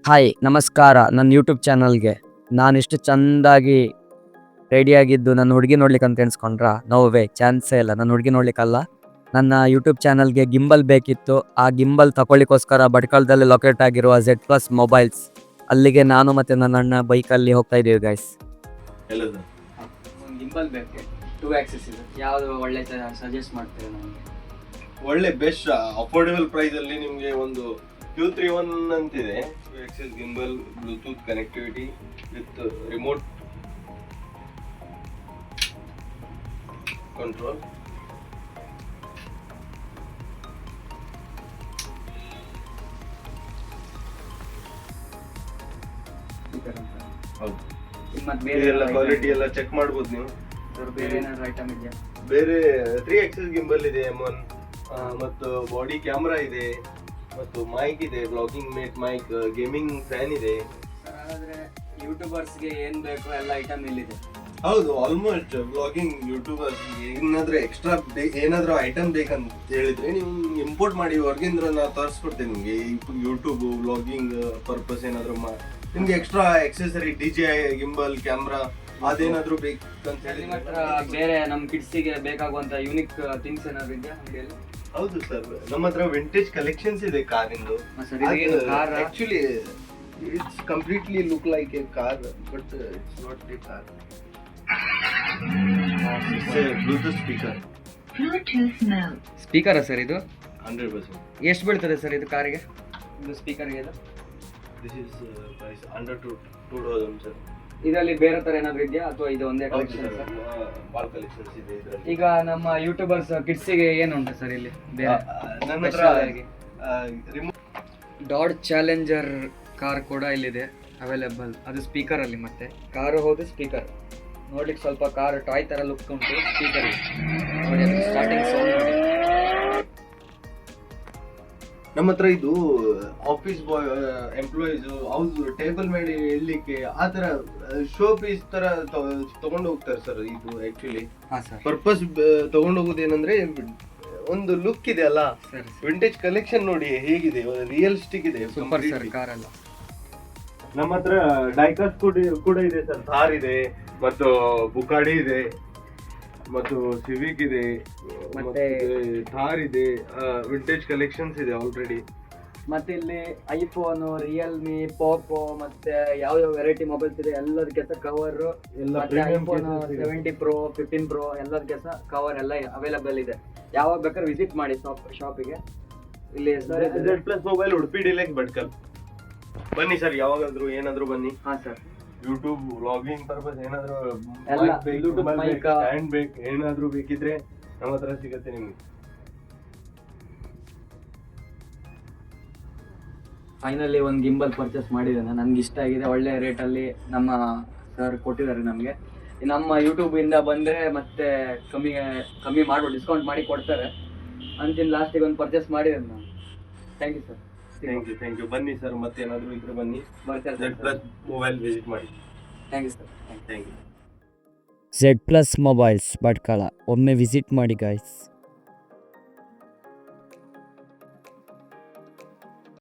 Hi ನಮಸ್ಕಾರ ನನ್ನ YouTube ಚಾನಲ್ಗೆ ನಾನಿಷ್ಟು ಚೆಂದಾಗಿ ರೆಡಿಯಾಗಿದ್ದು ನನ್ನ ಹುಡುಗಿ ನೋಡ್ಲಿಕ್ಕೆ ಅಂತ ಎಣಿಸ್ಕೊಂಡ್ರಾ? ನೋವೇ ಚಾನ್ಸೇ ಇಲ್ಲ. ನನ್ನ ಹುಡುಗಿ ನೋಡ್ಲಿಕ್ಕಲ್ಲ, ನನ್ನ ಯೂಟ್ಯೂಬ್ ಚಾನಲ್ಗೆ ಗಿಂಬಲ್ ಬೇಕಿತ್ತು. ಆ ಗಿಂಬಲ್ ತಗೊಳ್ಳಿಕ್ಕೋಸ್ಕರ ಭಟ್ಕಳದಲ್ಲಿ ಲೊಕೇಟ್ ಆಗಿರುವ Z+ ಮೊಬೈಲ್ಸ್ ಅಲ್ಲಿಗೆ ನಾನು ಮತ್ತು ನನ್ನ ಅಣ್ಣ ಬೈಕಲ್ಲಿ ಹೋಗ್ತಾ ಇದ್ದೀವಿ ಗೈಸ್. ಗಿಂಬಲ್ ಬೇಕು, 2 ಆಕ್ಸಿಸ್ ಇದೆ. ಯಾವುದು ಒಳ್ಳೆ ಸಜೆಸ್ಟ್ ಮಾಡ್ತೀರಾ ನನಗೆ? ಒಳ್ಳೆ ಬೆಸ್ಟ್ ಅಫೋರ್ಡೆಬಲ್ ಪ್ರೈಸ್ ಅಲ್ಲಿ ನಿಮಗೆ ಒಂದು Q31 ಅಂತಿದೆ. 2 Axis gimbal, Bluetooth connectivity with remote control. ಹೌದು, ಇದೆಲ್ಲ ಕ್ವಾಲಿಟಿ ಎಲ್ಲ ಚೆಕ್ ಮಾಡ್ಬೋದು ನೀವು. ಬೇರೆ ಏನಾದ್ರು ಐಟಮ್ ಇದೆಯಾ? ಬೇರೆ 3 ಆಕ್ಸಿಸ್ ಗಿಂಬಲ್ ಇದೆ, M1 ಮತ್ತು ಬಾಡಿ ಕ್ಯಾಮ್ರಾ ಇದೆ, ಮತ್ತು ಮೈಕ್ ಇದೆ, blogging mate mic, gaming fan ಇದೆ. ಹಾಗಾದ್ರೆ ಯೂಟ್ಯೂಬರ್ಸ್ಗೆ ಏನು ಬೇಕೋ ಎಲ್ಲ ಐಟಮ್ ಇಲ್ಲಿದೆ. ಹೌದು, ಆಲ್ಮೋಸ್ಟ್ ಬ್ಲಾಗಿಂಗ್ ಯೂಟ್ಯೂಬರ್ಸ್ ಏನಾದ್ರೂ ಎಕ್ಸ್ಟ್ರಾ ಏನಾದ್ರೂ ಐಟಮ್ ಬೇಕಂತ ಹೇಳಿದ್ರೆ ನೀವು ಇಂಪೋರ್ಟ್ ಮಾಡಿ ಹೊರಗಿಂದ ನಾವು ತರಿಸ್ಕೊಡ್ತೇವೆ ನಿಮಗೆ. ಯೂಟ್ಯೂಬ್ ಬ್ಲಾಗಿಂಗ್ ಪರ್ಪಸ್ ಏನಾದ್ರು ನಿಮ್ಗೆ extra accessory DJ gimbal camera ಅದೇನಾದ್ರೂ ಬೇಕಂತ ಹೇಳಿ. ಬೇರೆ ನಮ್ಮ ಕಿಡ್ಸಿಗೆ ಬೇಕಾಗುವಂತ ಯೂನಿಕ್ ಥಿಂಗ್ಸ್ ಏನಾದ್ರು ಇದೆಯಾ ಅಂಗಡಿಯಲ್ಲಿ? ಹೌದು ಸರ್, ನಮ್ಮ ಹತ್ರ ವಿಂಟೇಜ್ ಕಲೆಕ್ಷನ್ಸ್ ಇದೆ ಕಾರಿಂದು. Actually it's completely look like a car, but it's not a car. Bluetooth speaker sir ಇದು? 100%. ಎಷ್ಟು ಬೀಳ್ತದೆ ಸರ್ ಇದು ಕಾರಿಗೆ, ಇದು ಸ್ಪೀಕರ್ಗೆ? ಇದು this is price under 2000 sir. ಇದರಲ್ಲಿ ಬೇರೆ ತರ ಏನಾದ್ರು ಇದೆಯಾ ಅಥವಾ ಇದು ಒಂದೇ ಕಲೆಕ್ಷನ್? ಬಾಲ್ ಕಲೆಕ್ಷನ್ಸ್ ಇದೆ ಇದರಲ್ಲಿ. ಈಗ ನಮ್ಮ ಯೂಟ್ಯೂಬರ್ಸ್ ಕಿಡ್ಸಿಗೆ ಏನುಂಟು ಸರ್ ಇಲ್ಲಿ ಬೇರೆ? ನನ್ನ ಹತ್ರ ಡಾಡ್ ಚಾಲೆಂಜರ್ ಕಾರ್ ಕೂಡ ಇಲ್ಲಿದೆ ಅವೈಲೇಬಲ್. ಅದು ಸ್ಪೀಕರ್ ಅಲ್ಲಿ, ಮತ್ತೆ ಕಾರು ಹೌದು ಸ್ಪೀಕರ್ ನೋಡ್ಲಿಕ್ಕೆ ಸ್ವಲ್ಪ ಕಾರ್ ಟಾಯ್ ತರ ಲುಕ್ ಉಂಟು. ಸ್ಪೀಕರ್ ನೋಡಿ, ಸ್ಟಾರ್ಟಿಂಗ್ ಸೌಂಡ್ ನೋಡಿ. ನಮ್ಮ ಹತ್ರ ಇದು ಆಫೀಸ್ ಬಾಯ್ ಎಂಪ್ಲಾಯೀಸ್ ಹೌದು ಟೇಬಲ್ ಮೇಲೆ ಇಡ್ಲಿಕ್ಕೆ ಆ ತರ ಶೋ ಪೀಸ್ ತರ ತಗೊಂಡು ಹೋಗ್ತಾರೆ ಸರ್. ಇದು ಆಕ್ಚುಲಿ ಪರ್ಪಸ್ ತಗೊಂಡು ಹೋಗೋದು ಏನಂದ್ರೆ ಒಂದು ಲುಕ್ ಇದೆ ಅಲ್ಲ, ವಿಂಟೇಜ್ ಕಲೆಕ್ಷನ್ ನೋಡಿ ಹೇಗಿದೆ, ರಿಯಲಿಸ್ಟಿಕ್ ಇದೆ. ಸೂಪರ್ ಸರ್ ಕಾರ್ ಎಲ್ಲ. ನಮ್ಮ ಹತ್ರ ಡೈಕಾಸ್ ಕೂಡ ಇದೆ ಸರ್. ಥಾರ್ ಇದೆ, ಮತ್ತು ಬುಕಾಡಿ ಇದೆ, ಮತ್ತು ಸಿವಿಕ್ ಇದೆ, ಮತ್ತೆ ಥಾರ್ ಇದೆ. ವಿಂಟೇಜ್ ಕಲೆಕ್ಷನ್ಸ್ ಇದೆ ಆಲ್ರೆಡಿ. ಮತ್ತೆ ಇಲ್ಲಿ ಐಫೋನ್, ರಿಯಲ್ಮಿ, ಪೋಕೋ, ಮತ್ತೆ ಯಾವ ವೆರೈಟಿ ಮೊಬೈಲ್ಸ್ ಇದೆ ಎಲ್ಲದಕ್ಕೆ ಸಹ ಕವರ್. ಐಫೋನ್ 70 Pro 15 Pro ಎಲ್ಲದಕ್ಕೆ ಸಹ ಕವರ್ ಎಲ್ಲ ಅವೈಲೇಬಲ್ ಇದೆ. ಯಾವಾಗ ಬೇಕಾದ್ರೆ ವಿಸಿಟ್ ಮಾಡಿ ಶಾಪಿಗೆ. ಇಲ್ಲಿ Z+ mobile Udupi deluxe Bhatkal. ಬನ್ನಿ ಸರ್, ಯಾವಾಗಾದ್ರೂ ಏನಾದ್ರು ಬನ್ನಿ. ಹಾ ಸರ್, ಯೂಟ್ಯೂಬ್ ವ್ಲಾಗಿಂಗ್ ಪರ್ಪಸ್ ಏನಾದ್ರು ಸ್ಟ್ಯಾಂಡ್ ಬೇಕು ಏನಾದ್ರು ಬೇಕಿದ್ರೆ ನಮ್ಮ ಹತ್ರ ಸಿಗತ್ತೆ ನಿಮ್ಗೆ. ಫೈನಲಿ ಒಂದು ಗಿಂಬಲ್ ಪರ್ಚೇಸ್ ಮಾಡಿದ್ದೇನೆ, ನನ್ಗೆ ಇಷ್ಟ ಆಗಿದೆ. ಒಳ್ಳೆ ರೇಟಲ್ಲಿ ನಮ್ಮ ಸರ್ ಕೊಟ್ಟಿದ್ದಾರೆ ನಮಗೆ. ನಮ್ಮ ಯೂಟ್ಯೂಬ್ ಇಂದ ಬಂದರೆ ಮತ್ತೆ ಕಮ್ಮಿ ಮಾಡ್ಬೋದು, ಡಿಸ್ಕೌಂಟ್ ಮಾಡಿ ಕೊಡ್ತಾರೆ. ಅಂತಿನ ಲಾಸ್ಟಿಗೆ ಒಂದು ಪರ್ಚೇಸ್ ಮಾಡಿದ್ದೇನೆ ನಾನು. Thank you sir. Thank you. ಬನ್ನಿ ಸರ್, ಮತ್ತೆ ಏನಾದ್ರು ಇದ್ರೆ ಬನ್ನಿ, Z+ ಮೊಬೈಲ್ ವಿಸಿಟ್ ಮಾಡಿ. Thank you sir. Thank you. Z+ mobiles Bhatkal, ಒಮ್ಮೆ ವಿಸಿಟ್ ಮಾಡಿ ಗಾಯ್ಸ್.